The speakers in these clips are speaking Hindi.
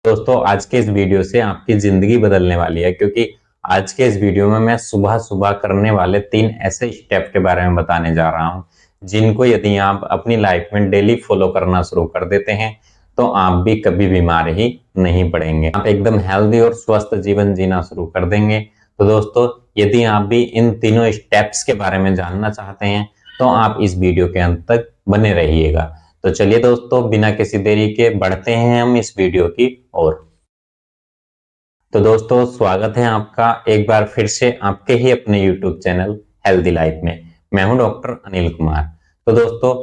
दोस्तों आज के इस वीडियो से आपकी जिंदगी बदलने वाली है, क्योंकि आज के इस वीडियो में मैं सुबह सुबह करने वाले 3 ऐसे स्टेप के बारे में बताने जा रहा हूं, जिनको यदि आप अपनी लाइफ में डेली फॉलो करना शुरू कर देते हैं तो आप भी कभी बीमार ही नहीं पड़ेंगे। आप एकदम हेल्दी और स्वस्थ जीवन जीना शुरू कर देंगे। तो दोस्तों यदि आप भी इन तीनों स्टेप्स के बारे में जानना चाहते हैं तो आप इस वीडियो के अंत तक बने रहिएगा। तो चलिए दोस्तों, बिना किसी देरी के बढ़ते हैं हम इस वीडियो की ओर। तो दोस्तों स्वागत है आपका एक बार फिर से आपके ही अपने YouTube चैनल हेल्दी लाइफ में। मैं हूं डॉक्टर अनिल कुमार। तो दोस्तों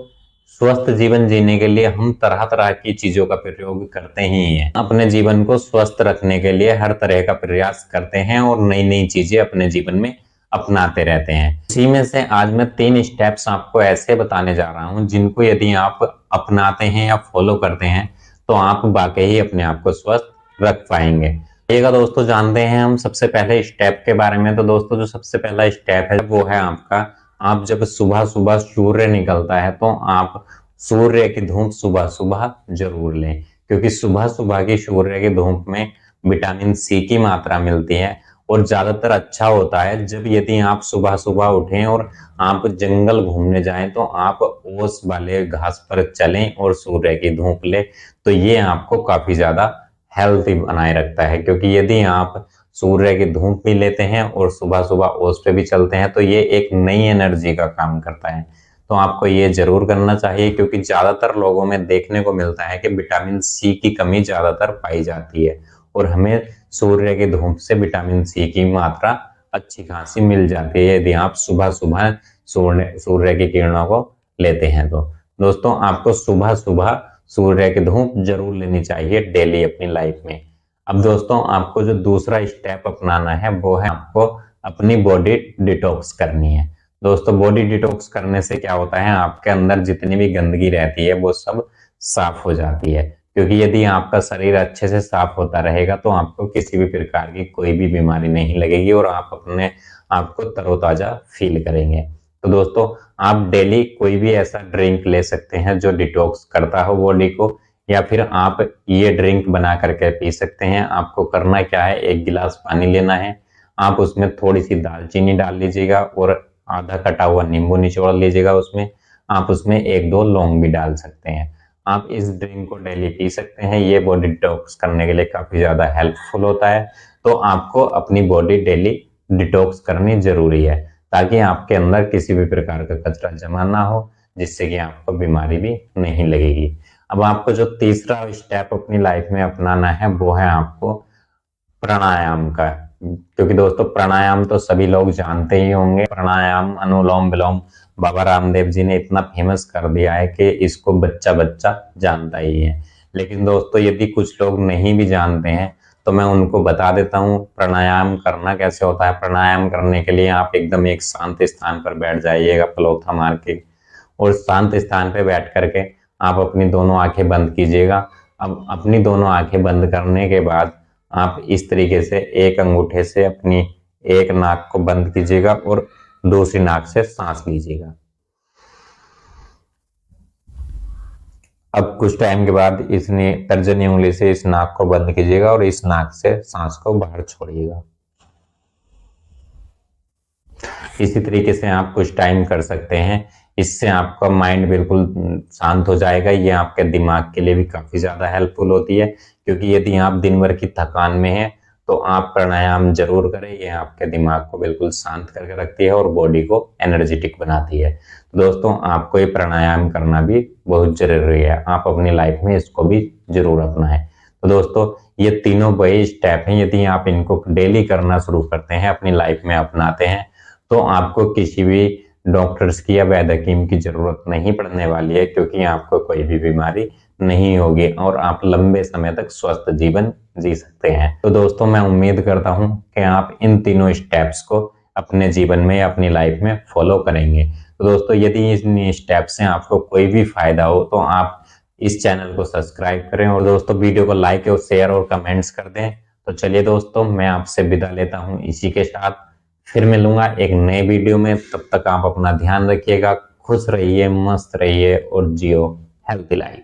स्वस्थ जीवन जीने के लिए हम तरह तरह की चीजों का प्रयोग करते ही हैं। अपने जीवन को स्वस्थ रखने के लिए हर तरह का प्रयास करते हैं और नई नई चीजें अपने जीवन में अपनाते रहते हैं। इसी में से आज मैं 3 स्टेप्स आपको ऐसे बताने जा रहा हूं, जिनको यदि आप अपनाते हैं या फॉलो करते हैं तो आप वाकई ही अपने आप को स्वस्थ रख पाएंगे। चलिएगा दोस्तों, जानते हैं हम सबसे पहले स्टेप के बारे में। तो दोस्तों जो सबसे पहला स्टेप है वो है आपका, आप जब सुबह सुबह सूर्य निकलता है तो आप सूर्य की धूप सुबह सुबह जरूर लें, क्योंकि सुबह सुबह की सूर्य की धूप में विटामिन सी की मात्रा मिलती है। और ज्यादातर अच्छा होता है जब यदि आप सुबह सुबह उठें और आप जंगल घूमने जाएं तो आप ओस वाले घास पर चलें और सूर्य की धूप लें, तो ये आपको काफी ज्यादा हेल्थी बनाए रखता है। क्योंकि यदि आप सूर्य की धूप भी लेते हैं और सुबह सुबह ओस पे भी चलते हैं तो ये एक नई एनर्जी का काम करता है। तो आपको ये जरूर करना चाहिए, क्योंकि ज्यादातर लोगों में देखने को मिलता है कि विटामिन सी की कमी ज्यादातर पाई जाती है और हमें सूर्य की धूप से विटामिन सी की मात्रा अच्छी खासी मिल जाती है यदि आप सुबह सुबह सूर्य की किरणों को लेते हैं। तो दोस्तों आपको सुबह सुबह सूर्य की धूप जरूर लेनी चाहिए डेली अपनी लाइफ में। अब दोस्तों आपको जो दूसरा स्टेप अपनाना है वो है आपको अपनी बॉडी डिटॉक्स करनी है। दोस्तों बॉडी डिटॉक्स करने से क्या होता है, आपके अंदर जितनी भी गंदगी रहती है वो सब साफ हो जाती है। क्योंकि यदि आपका शरीर अच्छे से साफ होता रहेगा तो आपको किसी भी प्रकार की कोई भी बीमारी नहीं लगेगी और आप अपने आप को तरोताजा फील करेंगे। तो दोस्तों आप डेली कोई भी ऐसा ड्रिंक ले सकते हैं जो डिटॉक्स करता हो बॉडी को, या फिर आप ये ड्रिंक बना करके पी सकते हैं। आपको करना क्या है, 1 गिलास पानी लेना है, आप उसमें थोड़ी सी दालचीनी डाल लीजिएगा और आधा कटा हुआ नींबू निचोड़ लीजिएगा उसमें। आप उसमें 1-2 लौंग भी डाल सकते हैं। आप इस ड्रिंक को डेली पी सकते हैं। ये बॉडी डिटॉक्स करने के लिए काफी ज्यादा हेल्पफुल होता है। तो आपको अपनी बॉडी डेली डिटॉक्स करनी जरूरी है, ताकि आपके अंदर किसी भी प्रकार का कचरा जमा ना हो, जिससे कि आपको बीमारी भी नहीं लगेगी। अब आपको जो तीसरा स्टेप अपनी लाइफ में अपनाना है वो है आपको प्राणायाम का। क्योंकि दोस्तों प्राणायाम तो सभी लोग जानते ही होंगे। प्राणायाम अनुलोम विलोम बाबा रामदेव जी ने इतना फेमस कर दिया है कि इसको बच्चा बच्चा जानता ही है। लेकिन दोस्तों यदि कुछ लोग नहीं भी जानते हैं तो मैं उनको बता देता हूँ प्राणायाम करना कैसे होता है। प्राणायाम करने के लिए आप एकदम एक शांत स्थान पर बैठ जाइएगा, पलौथा मार के, और शांत स्थान पर बैठ करके आप अपनी दोनों आंखें बंद कीजिएगा। अब अपनी दोनों आंखें बंद करने के बाद आप इस तरीके से एक अंगूठे से अपनी एक नाक को बंद कीजिएगा और दूसरी नाक से सांस लीजिएगा। अब कुछ टाइम के बाद इसने तर्जनी उंगली से इस नाक को बंद कीजिएगा और इस नाक से सांस को बाहर छोड़िएगा। इसी तरीके से आप कुछ टाइम कर सकते हैं। इससे आपका माइंड बिल्कुल शांत हो जाएगा। ये आपके दिमाग के लिए भी काफी ज्यादा हेल्पफुल होती है, क्योंकि यदि आप दिन भर की थकान में हैं तो आप प्राणायाम जरूर करें। ये आपके दिमाग को बिल्कुल शांत करके रखती है और बॉडी को एनर्जेटिक बनाती है। तो दोस्तों आपको ये प्राणायाम करना भी बहुत जरूरी है। आप अपनी लाइफ में इसको भी जरूर अपनाएं। तो दोस्तों ये तीनों वही स्टेप हैं, यदि आप इनको डेली करना शुरू करते हैं, अपनी लाइफ में अपनाते हैं, तो आपको किसी भी डॉक्टर्स की या वैद्य हकीम की जरूरत नहीं पड़ने वाली है, क्योंकि आपको कोई भी बीमारी नहीं होगी और आप लंबे समय तक स्वस्थ जीवन जी सकते हैं। तो दोस्तों मैं उम्मीद करता हूं कि आप इन तीनों स्टेप्स को अपने जीवन में या अपनी लाइफ में फॉलो करेंगे। तो दोस्तों यदि इन स्टेप्स से आपको कोई भी फायदा हो तो आप इस चैनल को सब्सक्राइब करें और दोस्तों वीडियो को लाइक और शेयर और कमेंट्स कर दें। तो चलिए दोस्तों मैं आपसे विदा लेता हूं इसी के साथ। फिर मिलूंगा एक नए वीडियो में। तब तक आप अपना ध्यान रखिएगा, खुश रहिए, मस्त रहिए और जियो हेल्थी लाइफ।